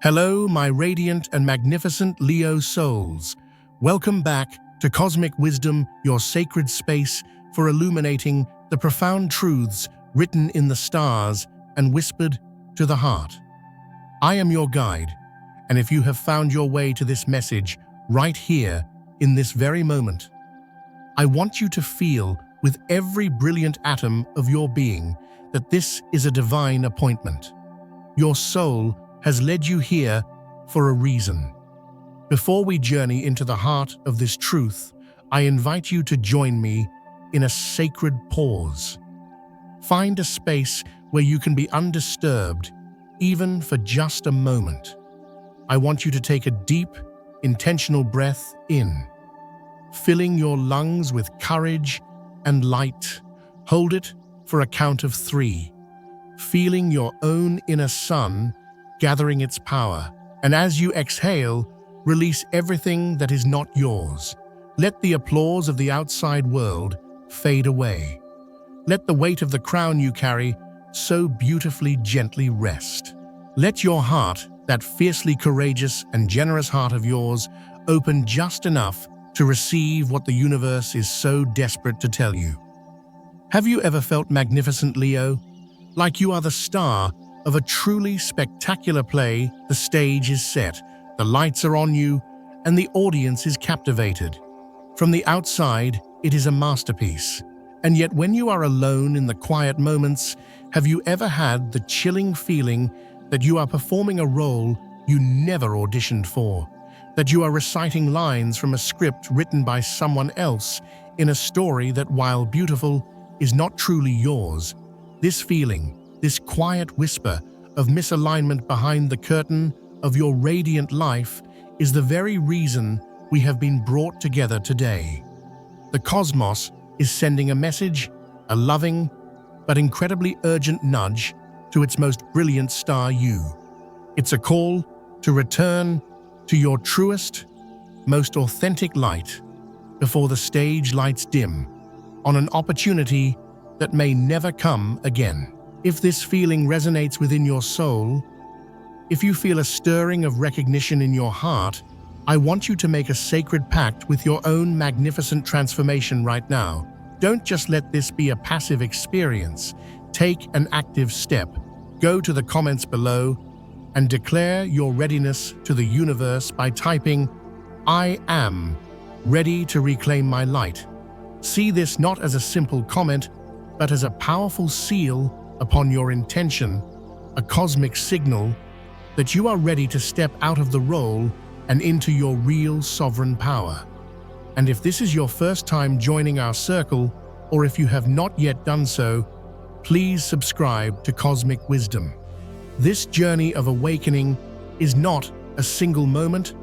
Hello, my radiant and magnificent Leo souls. Welcome back to Cosmic Wisdom, your sacred space for illuminating the profound truths written in the stars and whispered to the heart. I am your guide, and if you have found your way to this message right here in this very moment, I want you to feel with every brilliant atom of your being that this is a divine appointment. Your soul has led you here for a reason. Before we journey into the heart of this truth, I invite you to join me in a sacred pause. Find a space where you can be undisturbed, even for just a moment. I want you to take a deep, intentional breath in, filling your lungs with courage and light. Hold it for a count of 3, feeling your own inner sun gathering its power. And as you exhale, release everything that is not yours. Let the applause of the outside world fade away. Let the weight of the crown you carry so beautifully gently rest. Let your heart, that fiercely courageous and generous heart of yours, open just enough to receive what the universe is so desperate to tell you. Have you ever felt magnificent, Leo? Like you are the star of a truly spectacular play. The stage is set, the lights are on you, and the audience is captivated. From the outside, it is a masterpiece. And yet when you are alone in the quiet moments, have you ever had the chilling feeling that you are performing a role you never auditioned for? That you are reciting lines from a script written by someone else in a story that, while beautiful, is not truly yours? This feeling, this quiet whisper of misalignment behind the curtain of your radiant life, is the very reason we have been brought together today. The cosmos is sending a message, a loving but incredibly urgent nudge to its most brilliant star, you. It's a call to return to your truest, most authentic light before the stage lights dim, on an opportunity that may never come again. If this feeling resonates within your soul, if you feel a stirring of recognition in your heart, I want you to make a sacred pact with your own magnificent transformation right now. Don't just let this be a passive experience. Take an active step. Go to the comments below and declare your readiness to the universe by typing, "I am ready to reclaim my light." See this not as a simple comment, but as a powerful seal upon your intention, a cosmic signal that you are ready to step out of the role and into your real sovereign power. And if this is your first time joining our circle, or if you have not yet done so, please subscribe to Cosmic Wisdom. This journey of awakening is not a single moment,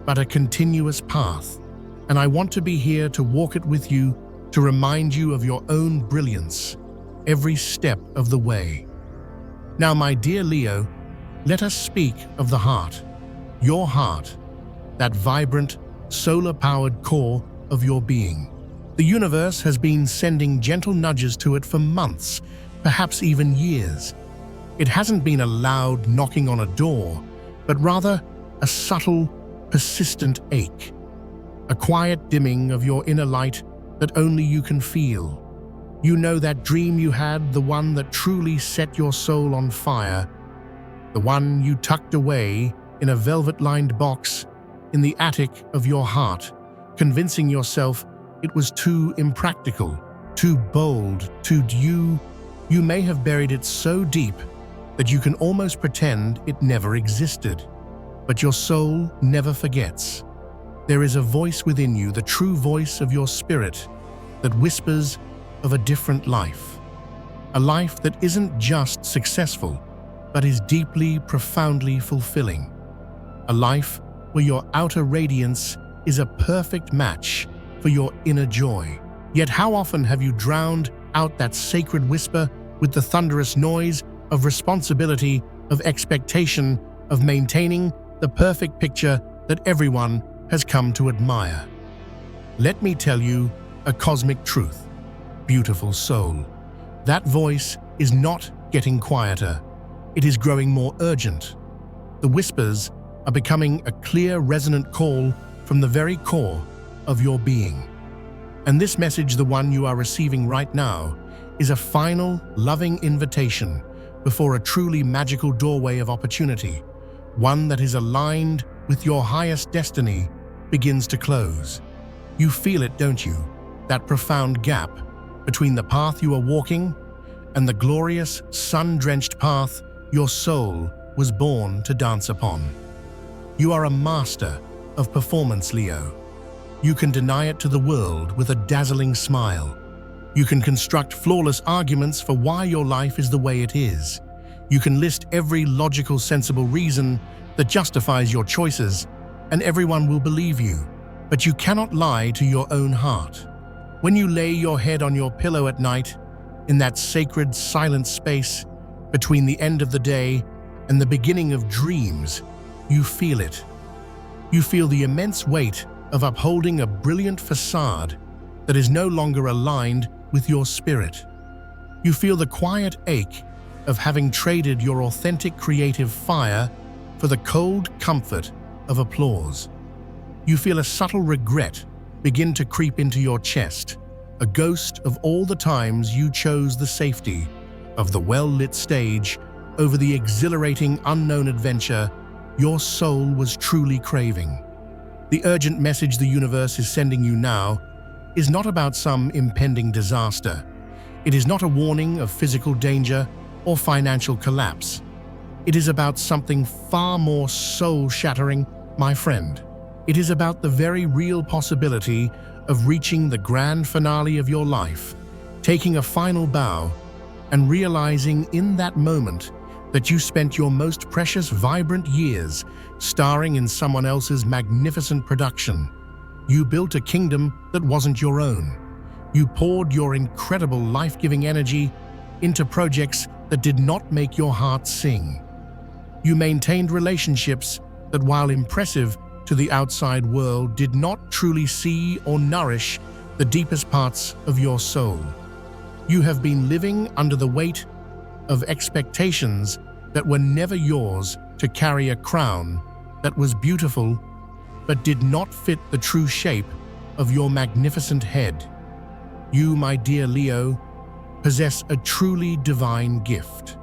but a continuous path. And I want to be here to walk it with you, to remind you of your own brilliance every step of the way. Now, my dear Leo, let us speak of the heart, your heart, that vibrant, solar-powered core of your being. The universe has been sending gentle nudges to it for months, perhaps even years. It hasn't been a loud knocking on a door, but rather a subtle, persistent ache, a quiet dimming of your inner light that only you can feel. You know that dream you had, the one that truly set your soul on fire, the one you tucked away in a velvet-lined box in the attic of your heart, convincing yourself it was too impractical, too bold, too you may have buried it so deep that you can almost pretend it never existed. But your soul never forgets. There is a voice within you, the true voice of your spirit, that whispers of a different life. A life that isn't just successful, but is deeply, profoundly fulfilling. A life where your outer radiance is a perfect match for your inner joy. Yet how often have you drowned out that sacred whisper with the thunderous noise of responsibility, of expectation, of maintaining the perfect picture that everyone has come to admire? Let me tell you a cosmic truth, beautiful soul. That voice is not getting quieter. It is growing more urgent. The whispers are becoming a clear, resonant call from the very core of your being. And this message, the one you are receiving right now, is a final, loving invitation before a truly magical doorway of opportunity, one that is aligned with your highest destiny, begins to close. You feel it, don't you? That profound gap between the path you are walking and the glorious, sun-drenched path your soul was born to dance upon. You are a master of performance, Leo. You can deny it to the world with a dazzling smile. You can construct flawless arguments for why your life is the way it is. You can list every logical, sensible reason that justifies your choices, and everyone will believe you. But you cannot lie to your own heart. When you lay your head on your pillow at night, in that sacred, silent space between the end of the day and the beginning of dreams, you feel it. You feel the immense weight of upholding a brilliant facade that is no longer aligned with your spirit. You feel the quiet ache of having traded your authentic creative fire for the cold comfort of applause. You feel a subtle regret begin to creep into your chest, a ghost of all the times you chose the safety of the well-lit stage over the exhilarating unknown adventure your soul was truly craving. The urgent message the universe is sending you now is not about some impending disaster. It is not a warning of physical danger or financial collapse. It is about something far more soul-shattering, my friend. It is about the very real possibility of reaching the grand finale of your life, taking a final bow, and realizing in that moment that you spent your most precious, vibrant years starring in someone else's magnificent production. You built a kingdom that wasn't your own. You poured your incredible life-giving energy into projects that did not make your heart sing. You maintained relationships that, while impressive to the outside world, did not truly see or nourish the deepest parts of your soul. You have been living under the weight of expectations that were never yours, to carry a crown that was beautiful but did not fit the true shape of your magnificent head. You, my dear Leo, possess a truly divine gift.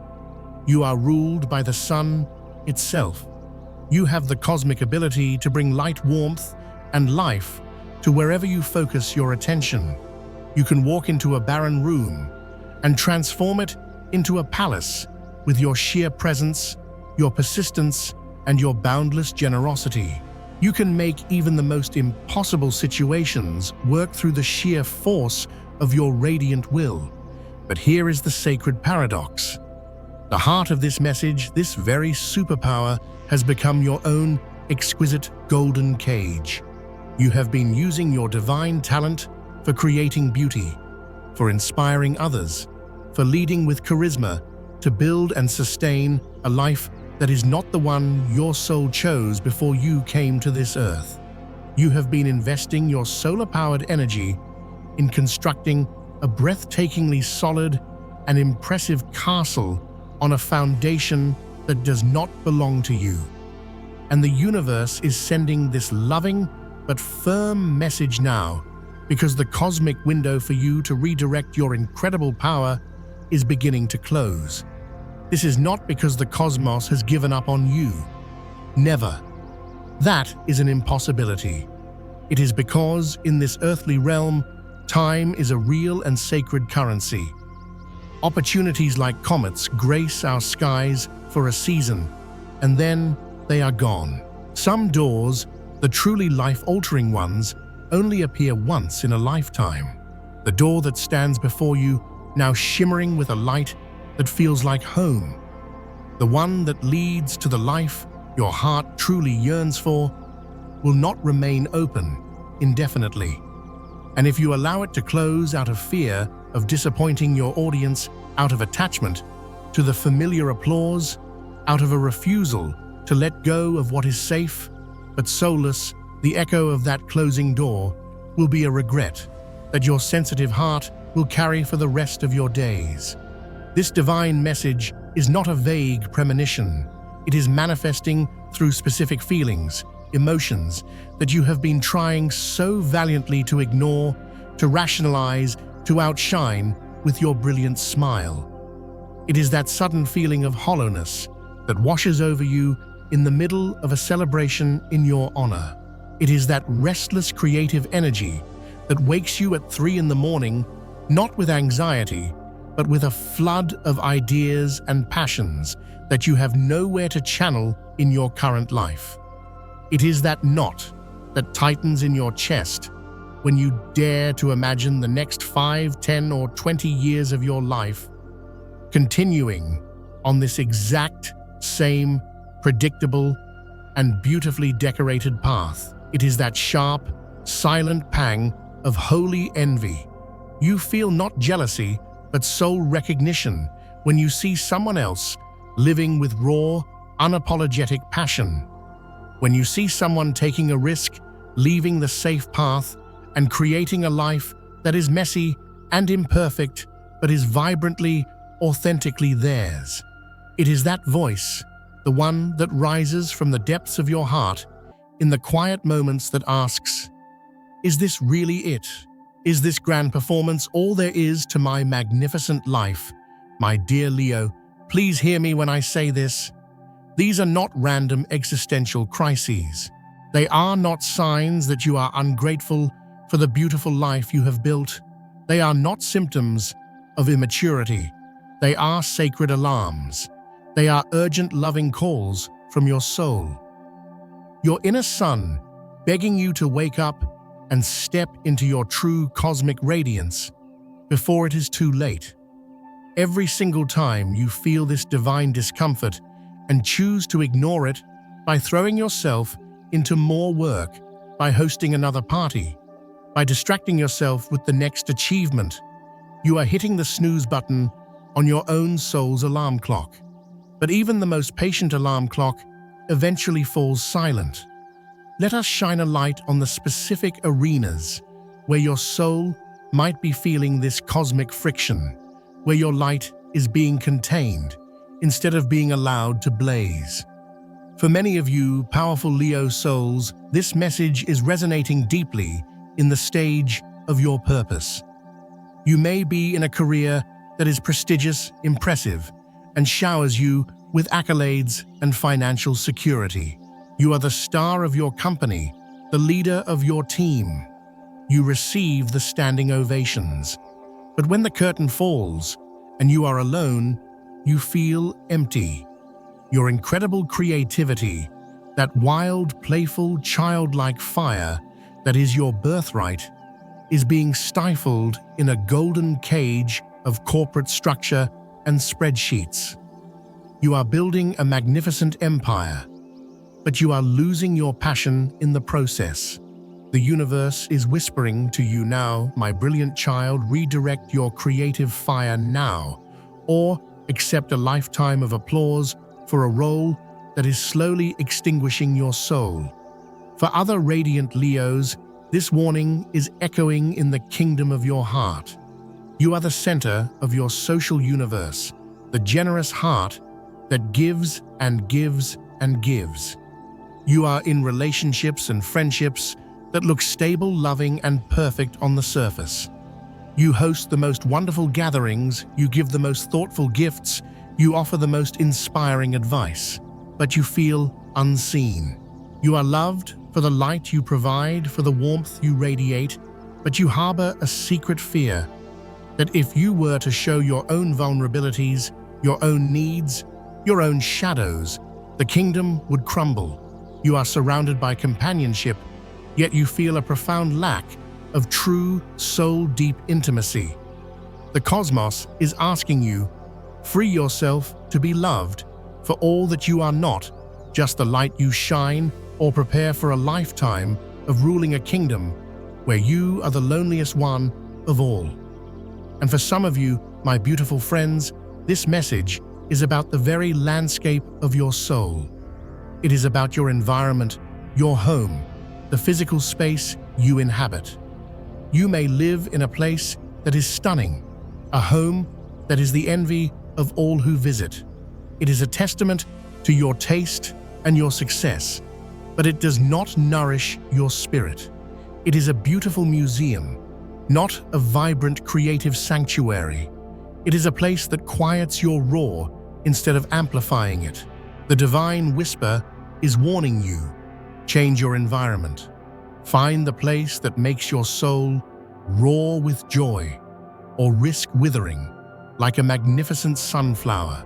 You are ruled by the sun itself. You have the cosmic ability to bring light, warmth, and life to wherever you focus your attention. You can walk into a barren room and transform it into a palace with your sheer presence, your persistence, and your boundless generosity. You can make even the most impossible situations work through the sheer force of your radiant will. But here is the sacred paradox. The heart of this message, this very superpower, has become your own exquisite golden cage. You have been using your divine talent for creating beauty, for inspiring others, for leading with charisma, to build and sustain a life that is not the one your soul chose before you came to this earth. You have been investing your solar-powered energy in constructing a breathtakingly solid and impressive castle on a foundation that does not belong to you. And the universe is sending this loving but firm message now, because the cosmic window for you to redirect your incredible power is beginning to close. This is not because the cosmos has given up on you. Never. That is an impossibility. It is because in this earthly realm, time is a real and sacred currency. Opportunities like comets grace our skies for a season, and then they are gone. Some doors, the truly life-altering ones, only appear once in a lifetime. The door that stands before you, now shimmering with a light that feels like home. The one that leads to the life your heart truly yearns for, will not remain open indefinitely. And if you allow it to close out of fear of disappointing your audience, out of attachment to the familiar applause, out of a refusal to let go of what is safe but soulless, the echo of that closing door will be a regret that your sensitive heart will carry for the rest of your days. This divine message is not a vague premonition. It is manifesting through specific feelings, emotions that you have been trying so valiantly to ignore, to rationalize, to outshine with your brilliant smile. It is that sudden feeling of hollowness that washes over you in the middle of a celebration in your honor. It is that restless creative energy that wakes you at 3 in the morning, not with anxiety, but with a flood of ideas and passions that you have nowhere to channel in your current life. It is that knot that tightens in your chest when you dare to imagine the next 5, 10, or 20 years of your life continuing on this exact same predictable and beautifully decorated path. It is that sharp, silent pang of holy envy. You feel not jealousy, but soul recognition when you see someone else living with raw, unapologetic passion. When you see someone taking a risk, leaving the safe path, and creating a life that is messy and imperfect, but is vibrantly, authentically theirs. It is that voice, the one that rises from the depths of your heart in the quiet moments that asks, "Is this really it? Is this grand performance all there is to my magnificent life?" My dear Leo, please hear me when I say this. These are not random existential crises. They are not signs that you are ungrateful for the beautiful life you have built. They are not symptoms of immaturity. They are sacred alarms. They are urgent, loving calls from your soul. Your inner sun begging you to wake up and step into your true cosmic radiance before it is too late. Every single time you feel this divine discomfort and choose to ignore it by throwing yourself into more work, by hosting another party, by distracting yourself with the next achievement, you are hitting the snooze button on your own soul's alarm clock. But even the most patient alarm clock eventually falls silent. Let us shine a light on the specific arenas where your soul might be feeling this cosmic friction, where your light is being contained instead of being allowed to blaze. For many of you powerful Leo souls, this message is resonating deeply in the stage of your purpose. You may be in a career that is prestigious, impressive, and showers you with accolades and financial security. You are the star of your company, the leader of your team. You receive the standing ovations. But when the curtain falls and you are alone, you feel empty. Your incredible creativity, that wild, playful, childlike fire that is your birthright, is being stifled in a golden cage of corporate structure and spreadsheets. You are building a magnificent empire, but you are losing your passion in the process. The universe is whispering to you now, my brilliant child, redirect your creative fire now, or accept a lifetime of applause for a role that is slowly extinguishing your soul. For other radiant Leos, this warning is echoing in the kingdom of your heart. You are the center of your social universe, the generous heart that gives and gives and gives. You are in relationships and friendships that look stable, loving, and perfect on the surface. You host the most wonderful gatherings, you give the most thoughtful gifts, you offer the most inspiring advice, but you feel unseen. You are loved for the light you provide, for the warmth you radiate, but you harbor a secret fear that if you were to show your own vulnerabilities, your own needs, your own shadows, the kingdom would crumble. You are surrounded by companionship, yet you feel a profound lack of true, soul-deep intimacy. The cosmos is asking you, free yourself to be loved for all that you are not, just the light you shine, or prepare for a lifetime of ruling a kingdom where you are the loneliest one of all. And for some of you, my beautiful friends, this message is about the very landscape of your soul. It is about your environment, your home, the physical space you inhabit. You may live in a place that is stunning, a home that is the envy of all who visit. It is a testament to your taste and your success, but it does not nourish your spirit. It is a beautiful museum, not a vibrant creative sanctuary. It is a place that quiets your roar instead of amplifying it. The divine whisper is warning you. Change your environment. Find the place that makes your soul roar with joy, or risk withering like a magnificent sunflower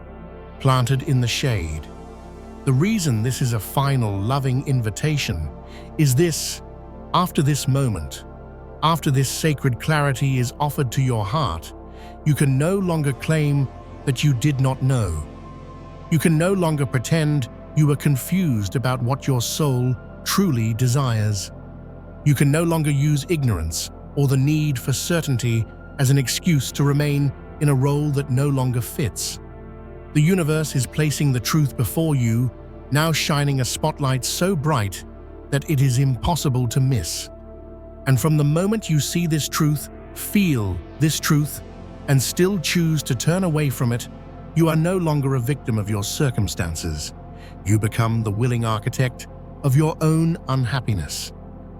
planted in the shade. The reason this is a final loving invitation is this: after this moment, after this sacred clarity is offered to your heart, you can no longer claim that you did not know. You can no longer pretend you were confused about what your soul truly desires. You can no longer use ignorance or the need for certainty as an excuse to remain in a role that no longer fits. The universe is placing the truth before you, now shining a spotlight so bright that it is impossible to miss. And from the moment you see this truth, feel this truth, and still choose to turn away from it, you are no longer a victim of your circumstances. You become the willing architect of your own unhappiness.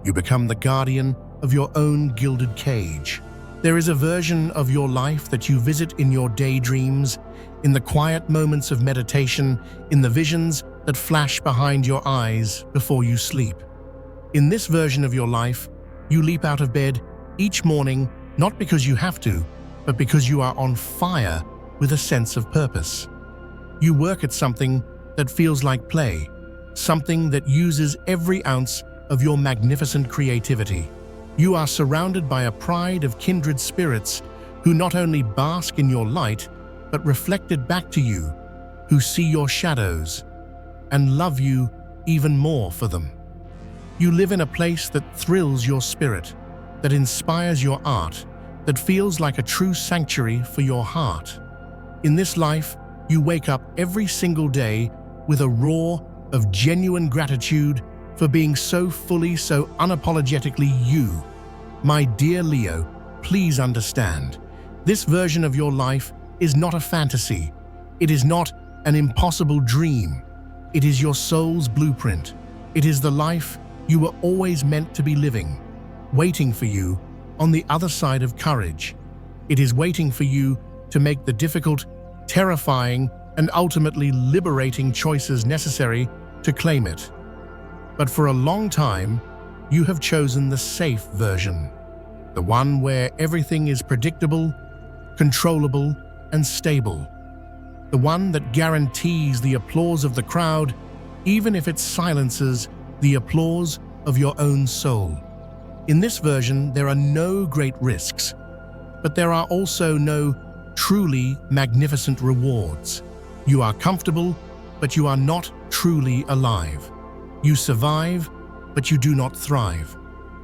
You become the guardian of your own gilded cage. There is a version of your life that you visit in your daydreams, in the quiet moments of meditation, in the visions that flash behind your eyes before you sleep. In this version of your life, you leap out of bed each morning, not because you have to, but because you are on fire with a sense of purpose. You work at something that feels like play, something that uses every ounce of your magnificent creativity. You are surrounded by a pride of kindred spirits who not only bask in your light, but reflect it back to you, who see your shadows and love you even more for them. You live in a place that thrills your spirit, that inspires your art, that feels like a true sanctuary for your heart. In this life, you wake up every single day with a roar of genuine gratitude for being so fully, so unapologetically you. My dear Leo, please understand, this version of your life is not a fantasy. It is not an impossible dream. It is your soul's blueprint. It is the life you were always meant to be living, waiting for you on the other side of courage. It is waiting for you to make the difficult, terrifying, and ultimately liberating choices necessary to claim it. But for a long time, you have chosen the safe version, the one where everything is predictable, controllable, and stable, the one that guarantees the applause of the crowd, even if it silences the applause of your own soul. In this version, there are no great risks, but there are also no truly magnificent rewards. You are comfortable, but you are not truly alive. You survive, but you do not thrive.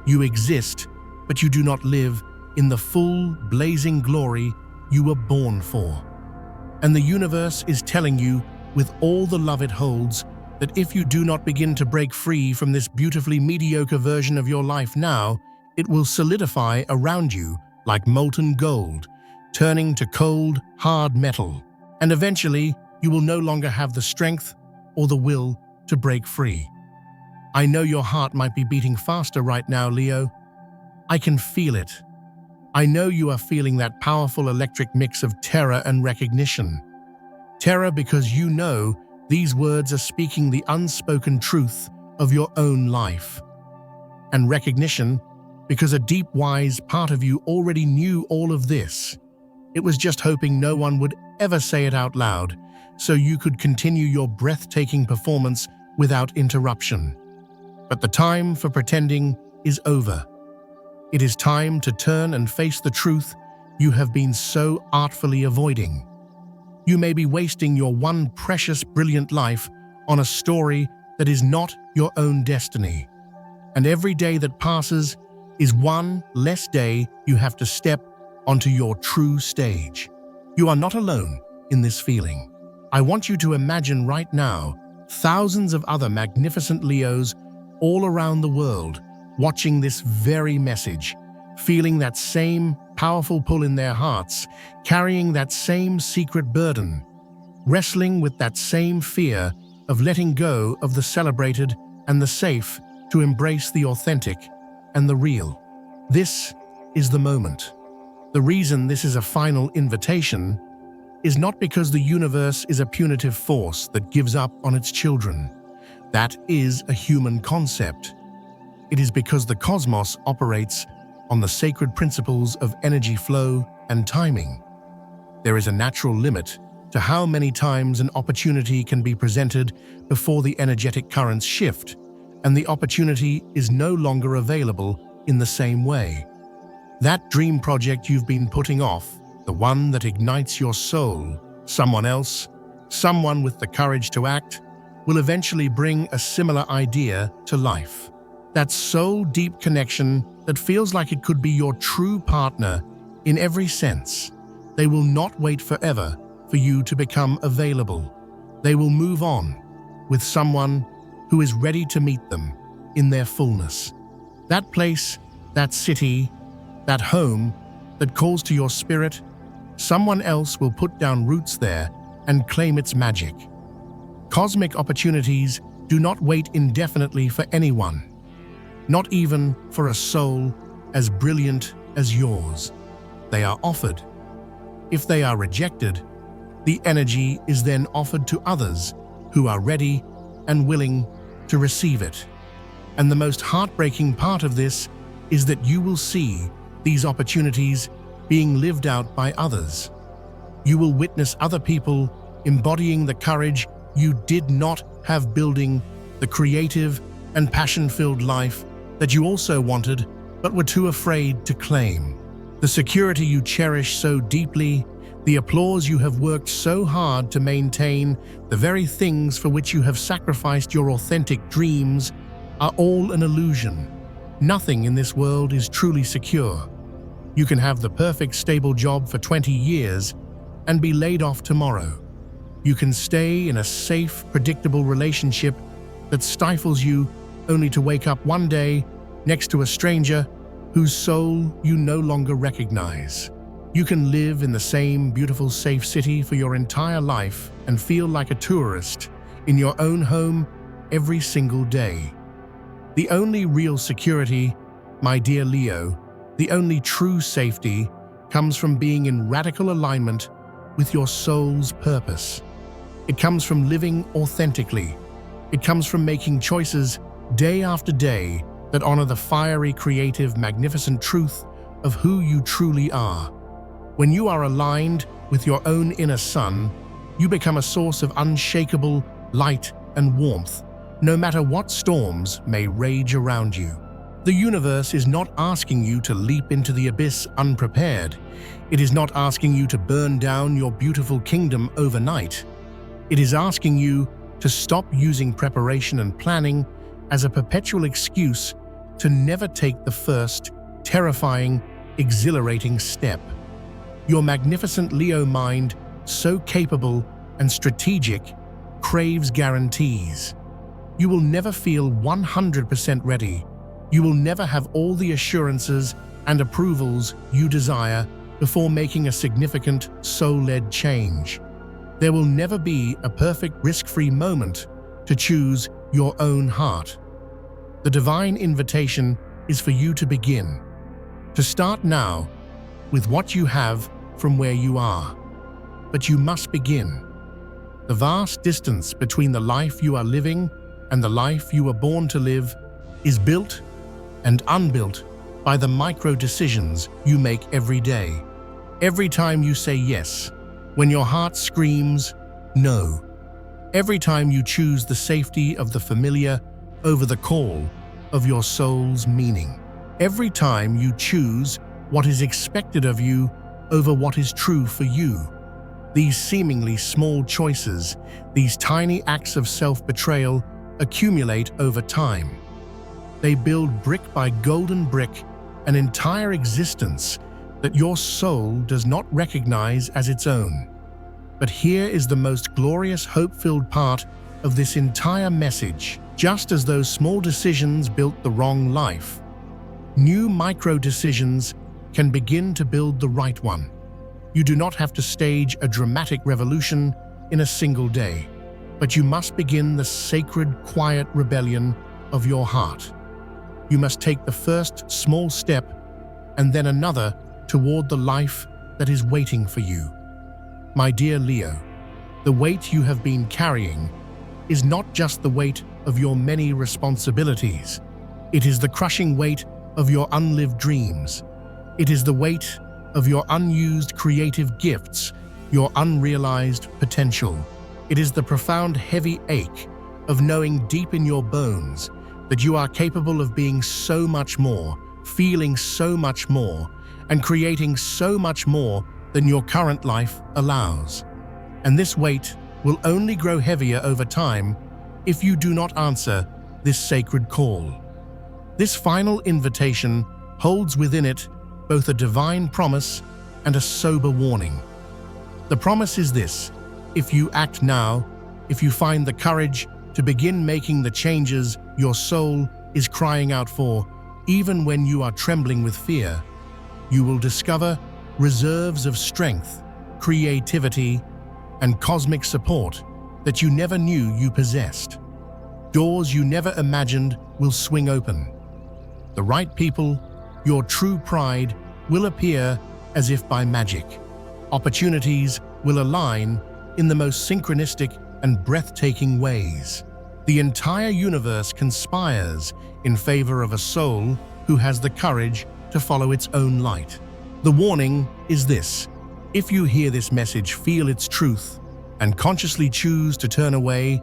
You exist, but you do not live in the full, blazing glory you were born for. And the universe is telling you, with all the love it holds, that if you do not begin to break free from this beautifully mediocre version of your life now, it will solidify around you like molten gold, turning to cold, hard metal. And eventually, you will no longer have the strength or the will to break free. I know your heart might be beating faster right now, Leo. I can feel it. I know you are feeling that powerful electric mix of terror and recognition. Terror because you know these words are speaking the unspoken truth of your own life. And recognition because a deep, wise part of you already knew all of this. It was just hoping no one would ever say it out loud, so you could continue your breathtaking performance without interruption. But the time for pretending is over. It is time to turn and face the truth you have been so artfully avoiding. You may be wasting your one precious, brilliant life on a story that is not your own destiny. And every day that passes is one less day you have to step onto your true stage. You are not alone in this feeling. I want you to imagine right now thousands of other magnificent Leos all around the world watching this very message, feeling that same powerful pull in their hearts, carrying that same secret burden, wrestling with that same fear of letting go of the celebrated and the safe to embrace the authentic and the real. This is the moment. The reason this is a final invitation is not because the universe is a punitive force that gives up on its children. That is a human concept. It is because the cosmos operates on the sacred principles of energy flow and timing. There is a natural limit to how many times an opportunity can be presented before the energetic currents shift, and the opportunity is no longer available in the same way. That dream project you've been putting off, the one that ignites your soul, someone else, someone with the courage to act, will eventually bring a similar idea to life. That soul-deep connection that feels like it could be your true partner in every sense. They will not wait forever for you to become available. They will move on with someone who is ready to meet them in their fullness. That place, that city, that home that calls to your spirit, someone else will put down roots there and claim its magic. Cosmic opportunities do not wait indefinitely for anyone, not even for a soul as brilliant as yours. They are offered. If they are rejected, the energy is then offered to others who are ready and willing to receive it. And the most heartbreaking part of this is that you will see these opportunities being lived out by others. You will witness other people embodying the courage you did not have, building the creative and passion-filled life that you also wanted but were too afraid to claim. The security you cherish so deeply, the applause you have worked so hard to maintain, the very things for which you have sacrificed your authentic dreams are all an illusion. Nothing in this world is truly secure. You can have the perfect stable job for 20 years and be laid off tomorrow. You can stay in a safe, predictable relationship that stifles you only to wake up one day next to a stranger whose soul you no longer recognize. You can live in the same beautiful, safe city for your entire life and feel like a tourist in your own home every single day. The only real security, my dear Leo, the only true safety comes from being in radical alignment with your soul's purpose. It comes from living authentically. It comes from making choices day after day that honor the fiery, creative, magnificent truth of who you truly are. When you are aligned with your own inner sun, you become a source of unshakable light and warmth, no matter what storms may rage around you. The universe is not asking you to leap into the abyss unprepared. It is not asking you to burn down your beautiful kingdom overnight. It is asking you to stop using preparation and planning as a perpetual excuse to never take the first, terrifying, exhilarating step. Your magnificent Leo mind, so capable and strategic, craves guarantees. You will never feel 100% ready. You will never have all the assurances and approvals you desire before making a significant, soul-led change. There will never be a perfect, risk-free moment to choose your own heart. The divine invitation is for you to begin, to start now with what you have from where you are. But you must begin. The vast distance between the life you are living and the life you were born to live is built and unbuilt by the micro decisions you make every day. Every time you say yes, when your heart screams no. Every time you choose the safety of the familiar over the call of your soul's meaning. Every time you choose what is expected of you over what is true for you. These seemingly small choices, these tiny acts of self-betrayal, accumulate over time. They build brick by golden brick an entire existence that your soul does not recognize as its own. But here is the most glorious, hope-filled part of this entire message. Just as those small decisions built the wrong life, new micro-decisions can begin to build the right one. You do not have to stage a dramatic revolution in a single day. but you must begin the sacred, quiet rebellion of your heart. You must take the first small step and then another toward the life that is waiting for you. My dear Leo, the weight you have been carrying is not just the weight of your many responsibilities. It is the crushing weight of your unlived dreams. It is the weight of your unused creative gifts, your unrealized potential. It is the profound, heavy ache of knowing deep in your bones that you are capable of being so much more, feeling so much more, and creating so much more than your current life allows. And this weight will only grow heavier over time if you do not answer this sacred call. This final invitation holds within it both a divine promise and a sober warning. The promise is this: if you act now, if you find the courage to begin making the changes your soul is crying out for, even when you are trembling with fear, you will discover reserves of strength, creativity, and cosmic support that you never knew you possessed. Doors you never imagined will swing open. The right people, your true pride, will appear as if by magic. Opportunities will align in the most synchronistic and breathtaking ways. The entire universe conspires in favor of a soul who has the courage to follow its own light. The warning is this: if you hear this message, feel its truth, and consciously choose to turn away,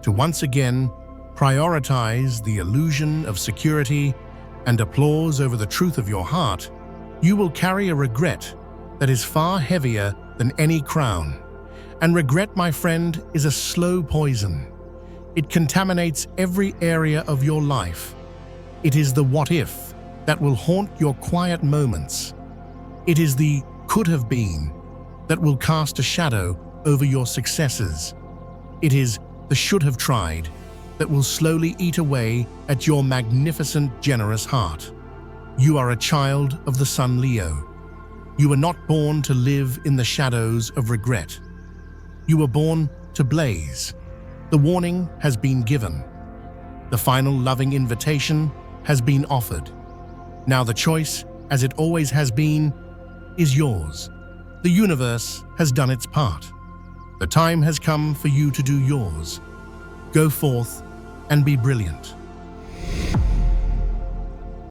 to once again prioritize the illusion of security and applause over the truth of your heart, you will carry a regret that is far heavier than any crown. And regret, my friend, is a slow poison. It contaminates every area of your life. It is the what if that will haunt your quiet moments. It is the could have been that will cast a shadow over your successes. It is the should have tried that will slowly eat away at your magnificent, generous heart. You are a child of the sun, Leo. You were not born to live in the shadows of regret. You were born to blaze. The warning has been given. The final loving invitation has been offered. Now the choice, as it always has been, is yours. The universe has done its part. The time has come for you to do yours. Go forth and be brilliant.